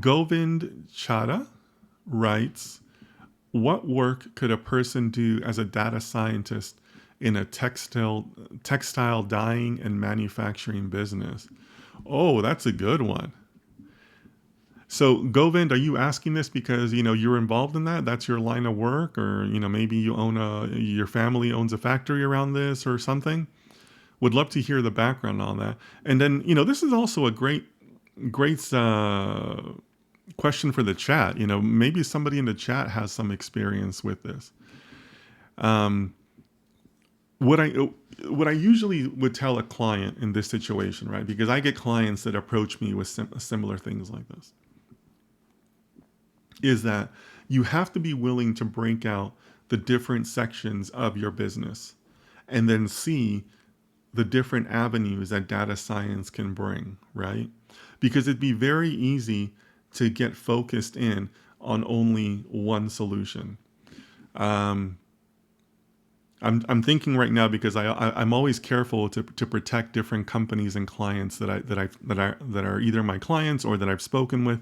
Govind Chada writes, what work could a person do as a data scientist in a textile dyeing and manufacturing business? Oh, that's a good one. So Govind, are you asking this because you're involved in that? That's your line of work, or maybe your family owns a factory around this or something? Would love to hear the background on that. And then this is also a great question for the chat. Maybe somebody in the chat has some experience with this. Um, what I what I usually would tell a client in this situation, right? Because I get clients that approach me with similar things like this, is that you have to be willing to break out the different sections of your business and then see the different avenues that data science can bring, right? Because it'd be very easy to get focused in on only one solution. Um, I'm thinking right now because I'm always careful to protect different companies and clients that are either my clients or that I've spoken with.